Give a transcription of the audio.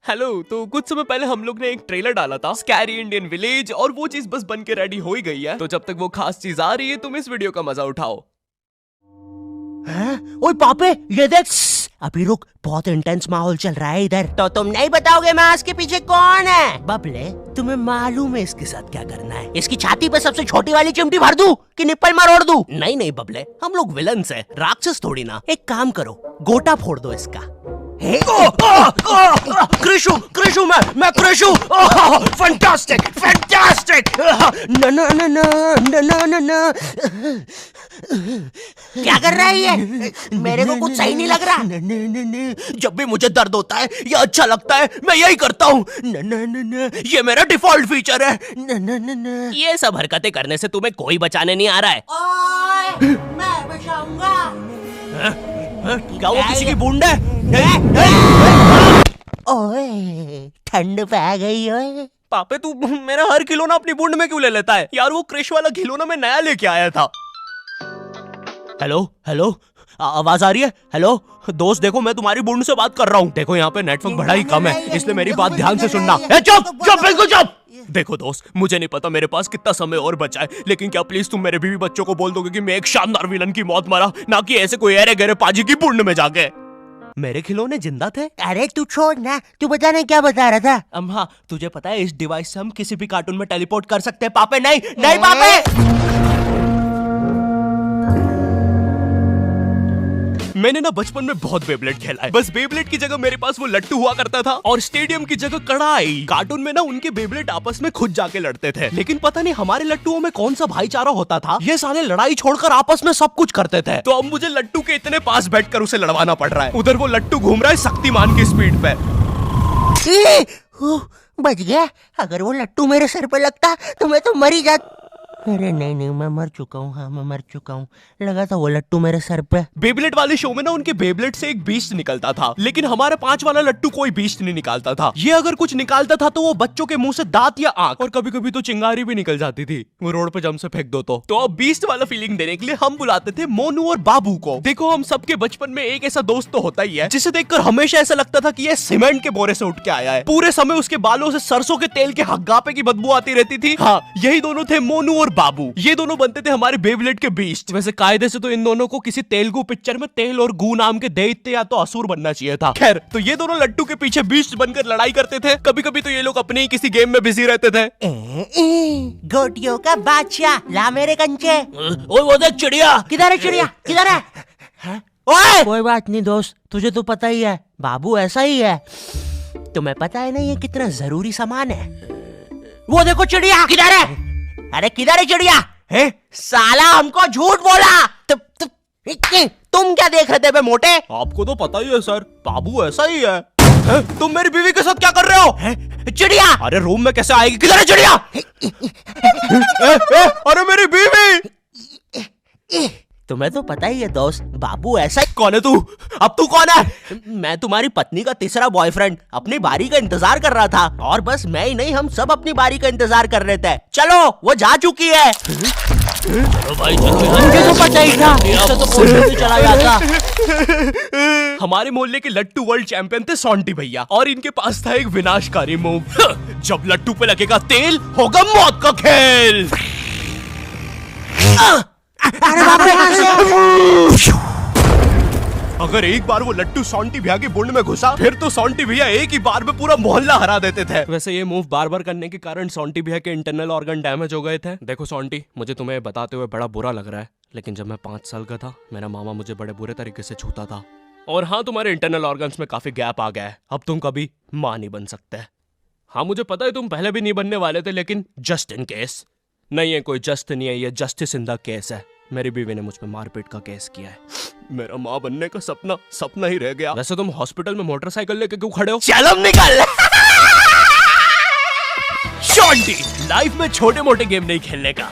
Hello. तो कुछ समय पहले हम लोग ने एक ट्रेलर डाला था स्कैरी इंडियन विलेज, और वो चीज बस बन के रेडी हो ही गई है। तो जब तक वो खास चीज आ रही है तुम इस वीडियो का मजा उठाओ। ओए पापे, ये देख। अभी रुक, बहुत इंटेंस माहौल चल रहा है इधर। तो तुम नहीं बताओगे मास्क के पीछे कौन है? बबले, तुम्हें मालूम है इसके साथ क्या करना है? इसकी छाती पे सबसे छोटी वाली चिमटी भर दूं कि निप्पल मरोड़ दूं? नहीं नहीं बबले, हम लोग विलन्स हैं, राक्षस थोड़ी ना। एक काम करो, गोटा फोड़ दो इसका। कृषु, कृषु, मैं कृषु। Fantastic, fantastic. ना ना ना ना ना ना ना। क्या कर रहा है ये? मेरे को कुछ सही नहीं लग रहा। जब भी मुझे दर्द होता है या अच्छा लगता है मैं यही करता हूँ। ये मेरा डिफॉल्ट फीचर है। ये सब हरकतें करने से तुम्हें कोई बचाने नहीं आ रहा है। ओए, मैं बचाऊंगा। क्या वो किसी की बूंद है? ओए, ठंड पै गई ओए। पापे तू मेरा हर खिलौना अपनी बूंद में क्यों ले लेता है यार? वो क्रिश वाला खिलौना मैं नया लेके आया था। हेलो हेलो, आवाज आ रही है? हेलो दोस्त, देखो मैं तुम्हारी बूंद से बात कर रहा हूँ। देखो यहाँ पे नेटवर्क बड़ा ही कम है, इसलिए मेरी बात ध्यान से सुनना। चुप चुप, बिल्कुल चुप। देखो दोस्त, मुझे नहीं पता मेरे पास कितना समय और बचा है, लेकिन क्या प्लीज तुम मेरे बीवी बच्चों को बोल दोगे कि मैं एक शानदार विलन की मौत मरा, ना कि ऐसे कोई अरे गहरे पाजी की बूंद में जाके। मेरे खिलौने जिंदा थे? अरे तू छोड़ ना, तू बता नहीं क्या बता रहा था? हाँ, तुझे पता है इस डिवाइस से हम किसी भी कार्टून में टेलीपोर्ट कर सकते हैं। पापे नहीं नहीं पापे। मैंने ना बचपन में बहुत बेब्लेड खेला है। बस बेब्लेड की जगह मेरे पास वो लट्टू हुआ करता था, और स्टेडियम की जगह कड़ाई। कार्टून में ना उनके बेब्लेड आपस में खुद जाके लड़ते थे, लेकिन पता नहीं हमारे लट्टुओं में कौन सा भाईचारा होता था, ये साले लड़ाई छोड़कर आपस में सब कुछ करते थे। तो अब मुझे लट्टू के इतने पास बैठकर उसे लड़वाना पड़ रहा है। उधर वो लट्टू घूम रहा है शक्तिमान की स्पीड पे। बच गया। अगर वो लट्टू मेरे सर पे लगता तो मैं तो मर ही जाता। अरे नहीं नहीं, मैं मर चुका हूँ। हाँ, मैं मर चुका हूँ। लगा था वो लट्टू मेरे सर पे। बेब्लेड वाले शो में ना उनके बेब्लेड से एक बीस्ट निकलता था, लेकिन हमारा 5 वाला लट्टू कोई बीस्ट नहीं निकालता था। ये अगर कुछ निकालता था तो वो बच्चों के मुंह से दांत या आंख, और कभी कभी तो चिंगारी भी निकल जाती थी, वो रोड पे जम से फेंक दो तो अब बीस्ट वाला फीलिंग देने के लिए हम बुलाते थे मोनू और बाबू को। देखो, हम सबके बचपन में एक ऐसा दोस्त तो होता ही है जिसे देखकर हमेशा ऐसा लगता था कि ये सीमेंट के बोरे से उठ के आया है। पूरे समय उसके बालों से सरसों के तेल के हग्गापे की बदबू आती रहती थी। हाँ, यही दोनों थे मोनू और बाबू। ये दोनों बनते थे हमारे बेब्लेड के बीस्ट। वैसे कायदे से तो इन दोनों को किसी तेलुगु पिक्चर में तेल और गू नाम के दैत्य या तो असुर बनना चाहिए था। खैर, तो ये दोनों लट्टू के पीछे बीस्ट बनकर लड़ाई करते थे। कभी कभी तो ये लोग अपने ही किसी गेम में बिजी रहते थे। गोटियों का बादशाह, ला मेरे कंचे। ओए वो देख चिड़िया। किधर है चिड़िया? किधर है? ओए, कोई बात नहीं दोस्त, तुझे तो पता ही है बाबू ऐसा ही है। तुम्हें पता है ना ये कितना जरूरी सामान है। वो देखो चिड़िया। किधर है? अरे किधर है चिड़िया? है? साला हमको झूठ बोला। तुम क्या देख रहे थे बे मोटे? आपको तो पता ही है सर, बाबू ऐसा ही है। तुम मेरी बीवी के साथ क्या कर रहे हो? चिड़िया। अरे रूम में कैसे आएगी? किधर है चिड़िया? अरे मेरी बीवी। तुम्हें तो पता ही है दोस्त, बाबू ऐसा ही। कौन है तू? अब तू कौन है? मैं तुम्हारी पत्नी का तीसरा बॉयफ्रेंड, अपनी बारी का इंतजार कर रहा था। और बस मैं ही नहीं, हम सब अपनी बारी का इंतजार कर रहे थे। चलो, वो जा चुकी है। चलो भाई चलो, मुझे तो पता ही था, इससे तो कोई भी चला जाता। हमारे मोहल्ले के लट्टू वर्ल्ड चैंपियन थे सोंटी भैया, और इनके पास था एक विनाशकारी मूव। जब लट्टू पे लगेगा तेल, होगा मौत का खेल। अरे बाप रे! अगर एक बार वो लट्टू सोंटी भैया की बूंद में घुसा, फिर तो सोंटी भैया एक ही बार में पूरा मोहल्ला हरा देते थे। वैसे ये मूव बार बार करने के कारण सोंटी भैया के इंटरनल ऑर्गन डैमेज हो गए थे। देखो सोंटी, मुझे तुम्हें बताते हुए बड़ा बुरा लग रहा है, लेकिन जब मैं 5 साल का था, मेरा मामा मुझे बड़े बुरे तरीके से छूता था। और हाँ, तुम्हारे इंटरनल ऑर्गन्स में काफी गैप आ गया है, अब तुम कभी मां नहीं बन सकते। हाँ, मुझे पता है तुम पहले भी नहीं बनने वाले थे, लेकिन जस्ट इन केस। नहीं है, कोई जस्ट नहीं है, ये जस्टिस इन द केस है। मेरी बीवी ने मुझ पे मारपीट का केस किया है। मेरा माँ बनने का सपना ही रह गया। वैसे तुम हॉस्पिटल में मोटरसाइकिल लेके क्यों खड़े हो? चलम निकल। शॉन्टी, लाइफ में छोटे मोटे गेम नहीं खेलने का।